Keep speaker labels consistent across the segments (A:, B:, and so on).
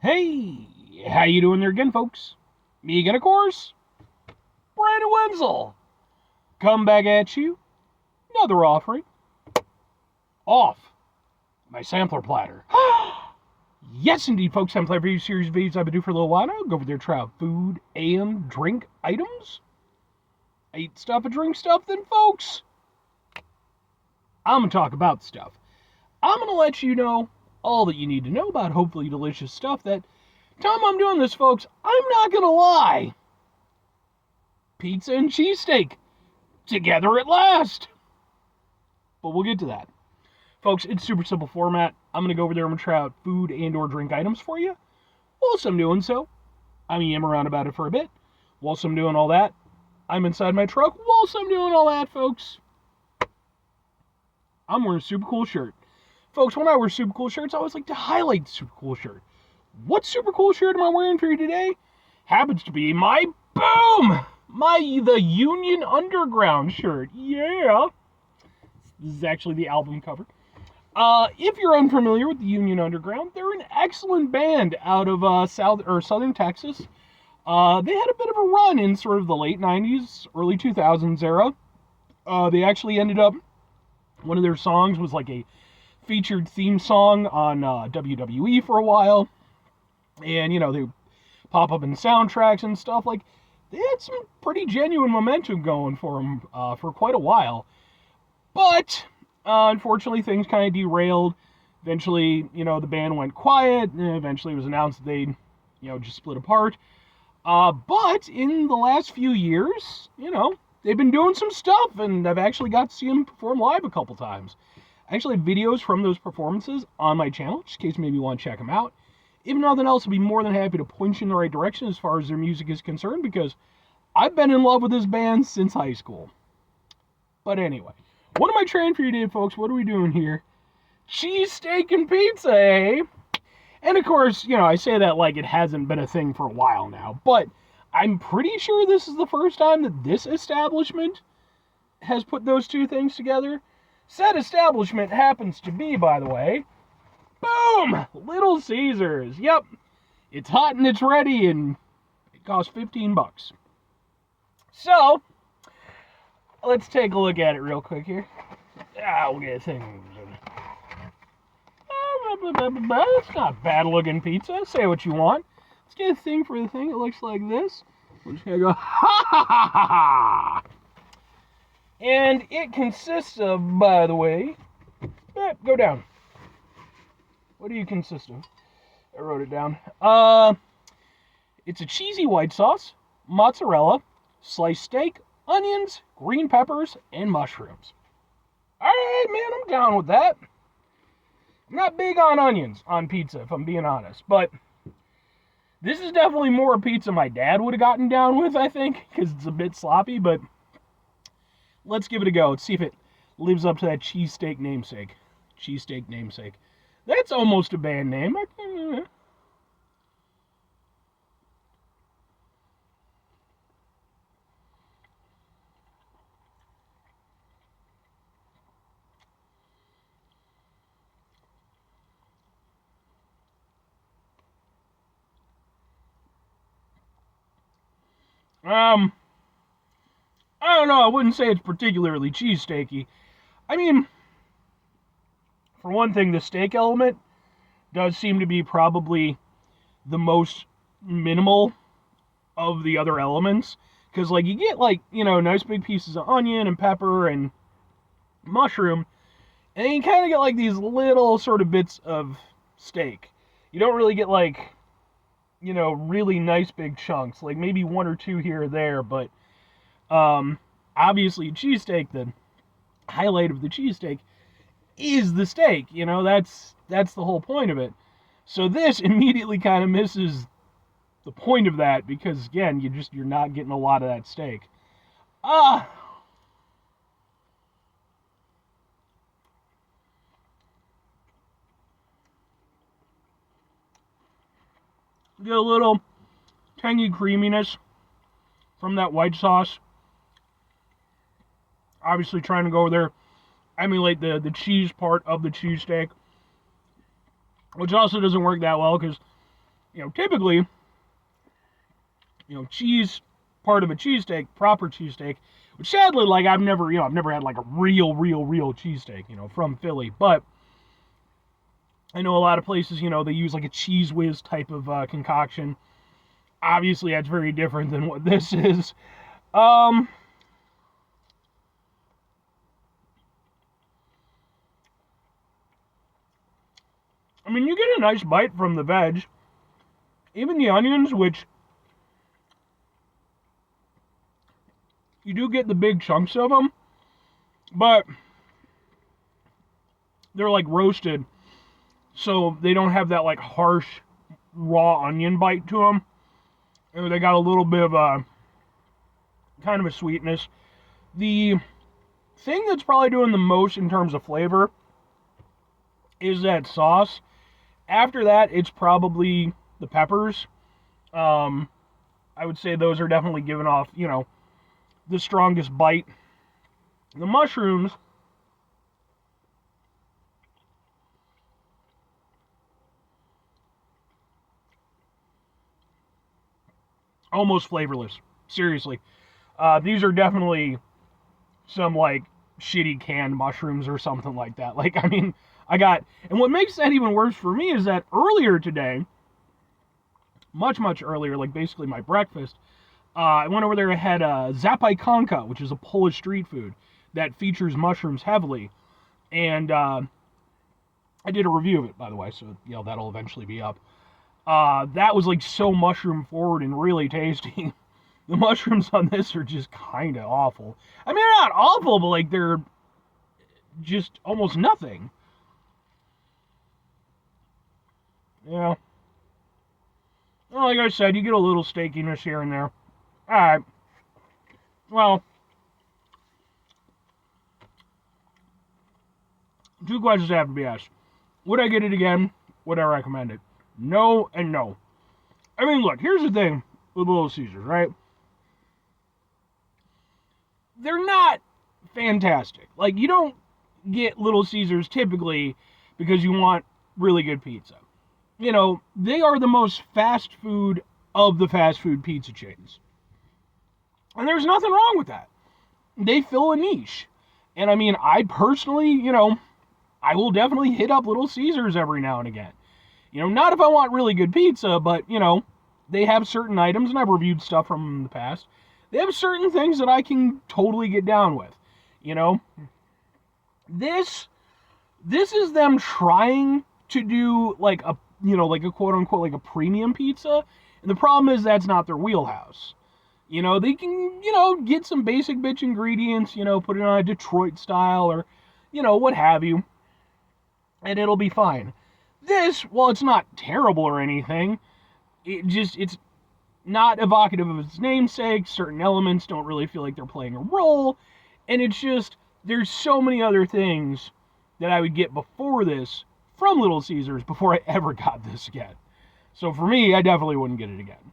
A: Hey, how you doing there again, folks? Me again, of course, Brandon Wenzel. Come back at you, another offering, off my sampler platter. Yes, indeed, folks, sampler review series of videos I've been doing for a little while now. Go over there, try out food and drink items. I eat stuff and drink stuff, then, folks, I'm going to talk about stuff. I'm going to let you know all that you need to know about hopefully delicious stuff that time I'm doing this, folks, I'm not going to lie. Pizza and cheesesteak together at last. But we'll get to that. Folks, it's super simple format. I'm going to go over there and try out food and or drink items for you. Whilst I'm doing so, I'm yam around about it for a bit. Whilst I'm doing all that, I'm inside my truck. Whilst I'm doing all that, folks, I'm wearing a super cool shirt. Folks, when I wear super cool shirts, I always like to highlight the super cool shirt. What super cool shirt am I wearing for you today? Happens to be my the Union Underground shirt. Yeah. This is actually the album cover. If you're unfamiliar with the Union Underground, they're an excellent band out of southern Texas. They had a bit of a run in sort of the late 90s, early 2000s era. They actually ended up, one of their songs was like a featured theme song on WWE for a while. And, they pop up in soundtracks and stuff. Like, they had some pretty genuine momentum going for them for quite a while. But, unfortunately, things kind of derailed. Eventually, the band went quiet. And eventually, it was announced that they'd, just split apart. But in the last few years, they've been doing some stuff. And I've actually got to see them perform live a couple times. I actually have videos from those performances on my channel, just in case maybe you want to check them out. If nothing else, I'd be more than happy to point you in the right direction as far as their music is concerned, because I've been in love with this band since high school. But anyway, what am I trying for you today, folks? What are we doing here? Cheesesteak and pizza, eh? And of course, I say that like it hasn't been a thing for a while now, but I'm pretty sure this is the first time that this establishment has put those two things together. Said establishment happens to be, by the way, boom! Little Caesars. Yep. It's hot and it's ready, and it costs $15. So, let's take a look at it real quick here. We'll get a thing. It's not a bad looking pizza. Say what you want. Let's get a thing for the thing. It looks like this. We're just gonna go, ha ha ha ha ha! And it consists of, by the way, go down. What do you consist of? I wrote it down. It's a cheesy white sauce, mozzarella, sliced steak, onions, green peppers, and mushrooms. Alright, man, I'm down with that. I'm not big on onions on pizza, if I'm being honest, but this is definitely more a pizza my dad would have gotten down with, I think, because it's a bit sloppy, but let's give it a go. Let's see if it lives up to that cheesesteak namesake. Cheesesteak namesake. That's almost a band name. I don't know. I wouldn't say it's particularly cheesesteaky. I mean, for one thing, the steak element does seem to be probably the most minimal of the other elements. Because, you get, nice big pieces of onion and pepper and mushroom. And then you kind of get, these little sort of bits of steak. You don't really get, really nice big chunks. Like, maybe one or two here or there. But, obviously, cheesesteak, the highlight of the cheesesteak is the steak. That's the whole point of it. So this immediately kind of misses the point of that, because again, you're not getting a lot of that steak. Get a little tangy creaminess from that white sauce. Obviously trying to go there, emulate the cheese part of the cheesesteak, which also doesn't work that well because typically, cheese part of a cheesesteak, proper cheesesteak, which sadly, like I've never had like a real cheesesteak, from Philly, but I know a lot of places, they use like a Cheese Whiz type of concoction. Obviously, that's very different than what this is. I mean, you get a nice bite from the veg. Even the onions, which you do get the big chunks of them, but they're like roasted, so they don't have that like harsh raw onion bite to them. They got a little bit of a kind of a sweetness. The thing that's probably doing the most in terms of flavor is that sauce. After that, it's probably the peppers. I would say those are definitely giving off, the strongest bite. The mushrooms, almost flavorless. Seriously. These are definitely some, like, shitty canned mushrooms or something like that. Like, I mean, and what makes that even worse for me is that earlier today, much earlier, like basically my breakfast, I went over there and had zapiekanka, which is a Polish street food that features mushrooms heavily. And I did a review of it, by the way, so that'll eventually be up. That was like so mushroom forward and really tasty. The mushrooms on this are just kind of awful. I mean, they're not awful, but like they're just almost nothing. Yeah. Well, like I said, you get a little steakiness here and there. Alright. Well, 2 questions have to be asked. Would I get it again? Would I recommend it? No and no. I mean, look, here's the thing with Little Caesars, right? They're not fantastic. Like, you don't get Little Caesars typically because you want really good pizza. They are the most fast food of the fast food pizza chains. And there's nothing wrong with that. They fill a niche. And I mean, I personally, I will definitely hit up Little Caesars every now and again. Not if I want really good pizza, but, they have certain items, and I've reviewed stuff from them in the past. They have certain things that I can totally get down with. This is them trying to do like a quote unquote like a premium pizza. And the problem is that's not their wheelhouse. They can, get some basic bitch ingredients, put it on a Detroit style or, what have you. And it'll be fine. This, while it's not terrible or anything, it's not evocative of its namesake. Certain elements don't really feel like they're playing a role. And it's just, there's so many other things that I would get before this from Little Caesars before I ever got this again. So for me, I definitely wouldn't get it again.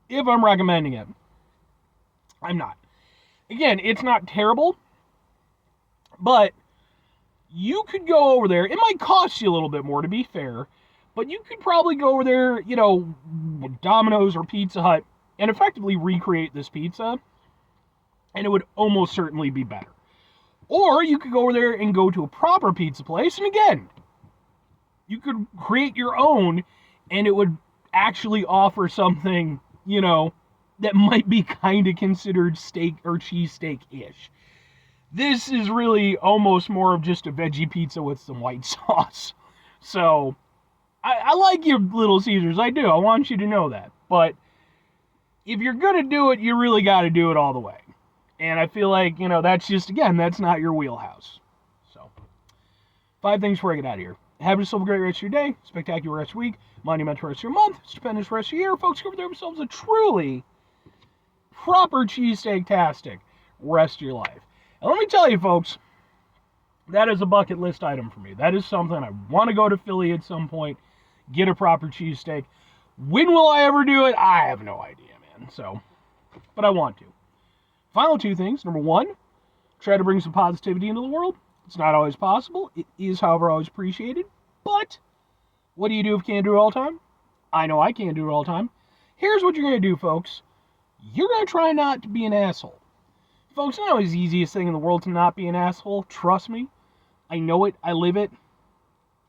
A: If I'm recommending it, I'm not. Again, it's not terrible, but you could go over there. It might cost you a little bit more, to be fair, but you could probably go over there, Domino's or Pizza Hut, and effectively recreate this pizza, and it would almost certainly be better. Or you could go over there and go to a proper pizza place, and again, you could create your own, and it would actually offer something, that might be kind of considered steak or cheesesteak-ish. This is really almost more of just a veggie pizza with some white sauce. So, I like your Little Caesars, I do, I want you to know that. But, if you're gonna do it, you really gotta do it all the way. And I feel like, that's just, again, that's not your wheelhouse. So, 5 things before I get out of here. Have yourself a great rest of your day, spectacular rest of your week, monumental rest of your month, stupendous rest of your year. Folks, give themselves a truly proper cheesesteak-tastic rest of your life. And let me tell you, folks, that is a bucket list item for me. That is something I want to go to Philly at some point, get a proper cheesesteak. When will I ever do it? I have no idea, man. So, but I want to. Final 2 things. Number 1, try to bring some positivity into the world. It's not always possible. It is, however, always appreciated. But what do you do if you can't do it all the time? I know I can't do it all the time. Here's what you're going to do, folks. You're going to try not to be an asshole. Folks, it's not always the easiest thing in the world to not be an asshole. Trust me. I know it. I live it.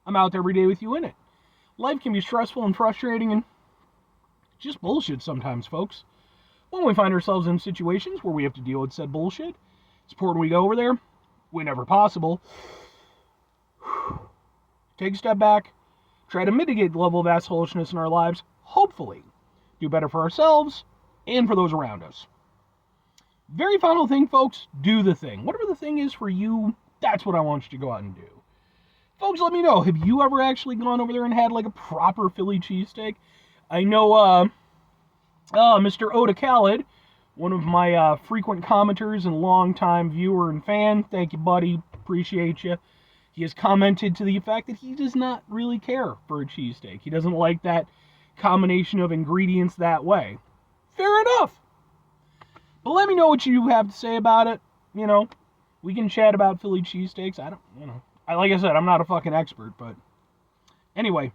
A: I'm out there every day with you in it. Life can be stressful and frustrating and just bullshit sometimes, folks. When we find ourselves in situations where we have to deal with said bullshit, it's important we go over there, whenever possible, take a step back, try to mitigate the level of assholishness in our lives, hopefully do better for ourselves and for those around us. Very final thing, folks, do the thing. Whatever the thing is for you, that's what I want you to go out and do. Folks, let me know, have you ever actually gone over there and had like a proper Philly cheesesteak? I know, Mr. Oda Khaled, one of my frequent commenters and longtime viewer and fan, thank you, buddy, appreciate you. He has commented to the effect that he does not really care for a cheesesteak. He doesn't like that combination of ingredients that way. Fair enough. But let me know what you have to say about it. You know, we can chat about Philly cheesesteaks. Like I said, I'm not a fucking expert, but anyway,